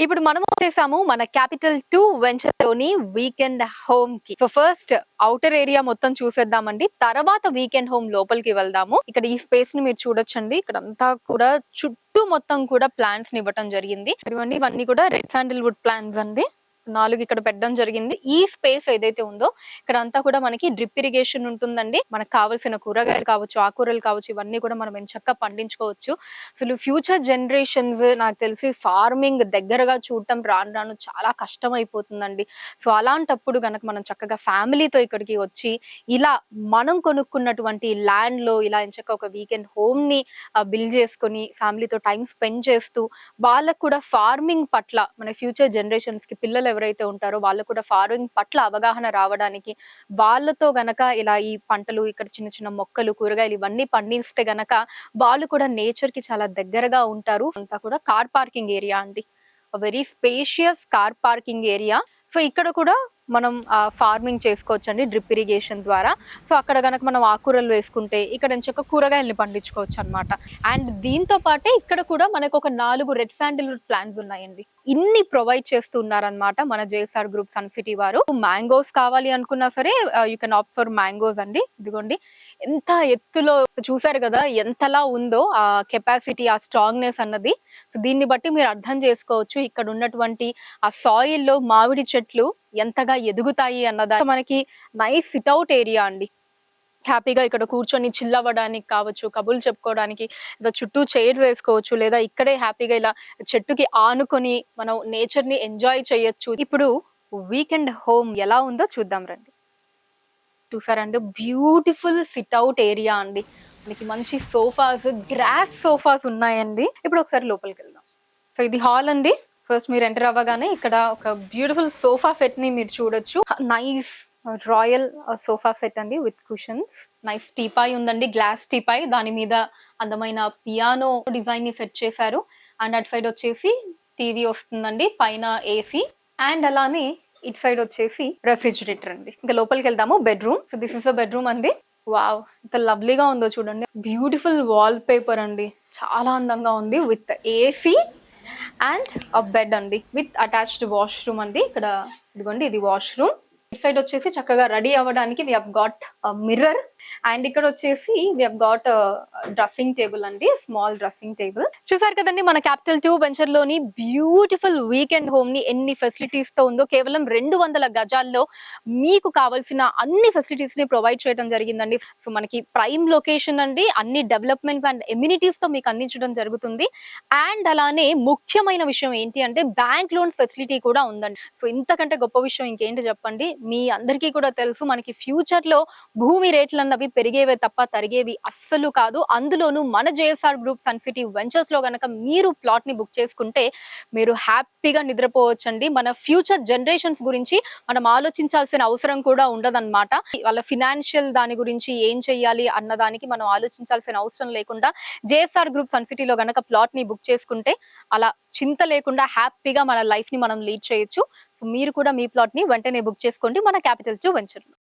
ఇప్పుడు మనం వచ్చేసాము మన క్యాపిటల్ 2 వెంచర్ లోని వీకెండ్ హోమ్ కి. సో ఫస్ట్ ఔటర్ ఏరియా మొత్తం చూసేద్దామండి, తర్వాత వీకెండ్ హోమ్ లోపలికి వెళ్దాము. ఇక్కడ ఈ స్పేస్ ని మీరు చూడొచ్చండి. ఇక్కడ అంతా కూడా చుట్టూ మొత్తం కూడా ప్లాంట్స్ ని ఇవ్వటం జరిగింది. ఇవన్నీ కూడా రెడ్ శాండిల్వుడ్ ప్లాంట్స్ అండి. 4 ఇక్కడ పెట్టడం జరిగింది. ఈ స్పేస్ ఏదైతే ఉందో ఇక్కడ అంతా కూడా మనకి డ్రిప్ ఇరిగేషన్ ఉంటుందండి. మనకు కావాల్సిన కూరగాయలు కావచ్చు, ఆకుకూరలు కావచ్చు, ఇవన్నీ కూడా మనం ఎంచక్కా పండించుకోవచ్చు. అసలు ఫ్యూచర్ జనరేషన్స్ నాకు తెలిసి ఫార్మింగ్ దగ్గరగా చూడటం రాను రాను చాలా కష్టం అయిపోతుందండి. సో అలాంటప్పుడు గనక మనం చక్కగా ఫ్యామిలీతో ఇక్కడికి వచ్చి ఇలా మనం కొనుక్కున్నటువంటి ల్యాండ్ లో ఇలా ఎంచక్క ఒక వీకెండ్ హోమ్ ని బిల్డ్ చేసుకొని ఫ్యామిలీతో టైం స్పెండ్ చేస్తూ వాళ్ళకు కూడా ఫార్మింగ్ పట్ల మన ఫ్యూచర్ జనరేషన్స్ కి పిల్లలు ఎవరైతే ఉంటారో వాళ్ళకు కూడా ఫార్మింగ్ పట్ల అవగాహన రావడానికి వాళ్ళతో గనక ఇలా ఈ పంటలు ఇక్కడ చిన్న చిన్న మొక్కలు కూరగాయలు ఇవన్నీ పండిస్తే గనక వాళ్ళు కూడా నేచర్ కి చాలా దగ్గరగా ఉంటారు. అంతా కూడా కార్ పార్కింగ్ ఏరియా అండి, very spacious car parking area. So ఇక్కడ కూడా మనం ఫార్మింగ్ చేసుకోవచ్చు అండి డ్రిప్ ఇరిగేషన్ ద్వారా. సో అక్కడ గనక మనం ఆకుకూరలు వేసుకుంటే ఇక్కడ నుంచి ఒక కూరగాయల్ని పండించుకోవచ్చు అనమాట. అండ్ దీంతో పాటే ఇక్కడ కూడా మనకు ఒక 4 రెడ్ శాండిల్వుడ్ ప్లాంట్స్ ఉన్నాయండి. ఇన్ని ప్రొవైడ్ చేస్తున్నారనమాట మన జేఎస్ఆర్ గ్రూప్ సన్ సిటీ వారు. మ్యాంగోస్ కావాలి అనుకున్నా సరే you can opt for mangoes అండి. ఇదిగోండి ఎంత ఎత్తులో చూసారు కదా, ఎంతలా ఉందో ఆ కెపాసిటీ, ఆ స్ట్రాంగ్నెస్ అన్నది. సో దీన్ని బట్టి మీరు అర్థం చేసుకోవచ్చు ఇక్కడ ఉన్నటువంటి ఆ సాయిల్ లో మామిడి చెట్లు ఎంతగా ఎదుగుతాయి అన్నదా. మనకి నైస్ సిట్అవుట్ ఏరియా అండి. హ్యాపీగా ఇక్కడ కూర్చొని చిల్ అవ్వడానికి కావచ్చు, కబుర్లు చెప్పుకోవడానికి, లేదా చుట్టూ చైర్ వేసుకోవచ్చు, లేదా ఇక్కడే హ్యాపీగా ఇలా చెట్టుకి ఆనుకొని మనం నేచర్ ని ఎంజాయ్ చేయొచ్చు. ఇప్పుడు వీకెండ్ హోమ్ ఎలా ఉందో చూద్దాం రండి. చూసారండి, బ్యూటిఫుల్ సిట్అవుట్ ఏరియా అండి. మనకి మంచి సోఫాస్, గ్రాస్ సోఫాస్ ఉన్నాయండి. ఇప్పుడు ఒకసారి లోపలికి వెళ్దాం. సో ఇది హాల్ అండి. ఫస్ట్ మీరు ఎంటర్ అవ్వగానే ఇక్కడ ఒక బ్యూటిఫుల్ సోఫా సెట్ ని మీరు చూడొచ్చు. నైస్ రాయల్ సోఫా సెట్ అండి విత్ కుషన్స్. నైస్ టీపాయ్ ఉందండి, గ్లాస్ టీపాయ్. దాని మీద అందమైన పియానో డిజైన్ ని సెట్ చేశారు. అండ్ అటు సైడ్ వచ్చేసి టీవీ వస్తుందండి, పైన ఏసీ. అండ్ అలానే ఇటు సైడ్ వచ్చేసి రెఫ్రిజిరేటర్ అండి. ఇంకా లోపలికి వెళ్దాము. Bedroom. So this is the bedroom అండి. వావ్, ఎంత లవ్లీగా ఉందో చూడండి. బ్యూటిఫుల్ వాల్ పేపర్ అండి, చాలా అందంగా ఉంది. విత్ ఏసీ అండ్ బెడ్ అండి, విత్ అటాచ్డ్ వాష్రూమ్ అండి. ఇక్కడ ఇదిగోండి, ఇది వాష్రూమ్. ఇటు సైడ్ వచ్చేసి చక్కగా రెడీ అవ్వడానికి we have got mirror. And ఇక్కడ వచ్చేసి we have got dressing table అండి, స్మాల్ డ్రెస్సింగ్ టేబుల్. చూసారు కదండి మన క్యాపిటల్ 2 వెంచర్ లోని బ్యూటిఫుల్ వీకెండ్ హోమ్ ని ఎన్ని ఫెసిలిటీస్ తో ఉందో. కేవలం 200 గజాల్లో మీకు కావాల్సిన అన్ని ఫెసిలిటీస్ ని ప్రొవైడ్ చేయడం జరిగిందండి. సో మనకి ప్రైమ్ లొకేషన్ అండి, అన్ని డెవలప్మెంట్స్ అండ్ ఎమ్యూనిటీస్ తో మీకు అందించడం జరుగుతుంది. అండ్ అలానే ముఖ్యమైన విషయం ఏంటి అంటే బ్యాంక్ లోన్ ఫెసిలిటీ కూడా ఉందండి. సో ఇంతకంటే గొప్ప విషయం ఇంకేంటి చెప్పండి. మీ అందరికీ కూడా తెలుసు మనకి ఫ్యూచర్ లో భూమి రేట్లు అన్నవి పెరిగేవే తప్ప తరిగేవి అస్సలు కాదు. అందులోనూ మన JSR group Sun City ventures లో గనక మీరు ప్లాట్ ని బుక్ చేసుకుంటే మీరు హ్యాపీగా నిద్రపోవచ్చండి. మన ఫ్యూచర్ జనరేషన్స్ గురించి మనం ఆలోచించాల్సిన అవసరం కూడా ఉండదన్నమాట. వాళ్ళ ఫినాన్షియల్ దాని గురించి ఏం చెయ్యాలి అన్నదానికి మనం ఆలోచించాల్సిన అవసరం లేకుండా జేఎస్ఆర్ గ్రూప్ సన్ సిటీలో గనక ప్లాట్ ని బుక్ చేసుకుంటే అలా చింత లేకుండా హ్యాపీగా మన లైఫ్ ని మనం లీడ్ చేయొచ్చు. మీరు కూడా మీ ప్లాట్ ని వెంటనే బుక్ చేసుకోండి మన క్యాపిటల్ 2 వెంచర్ లో.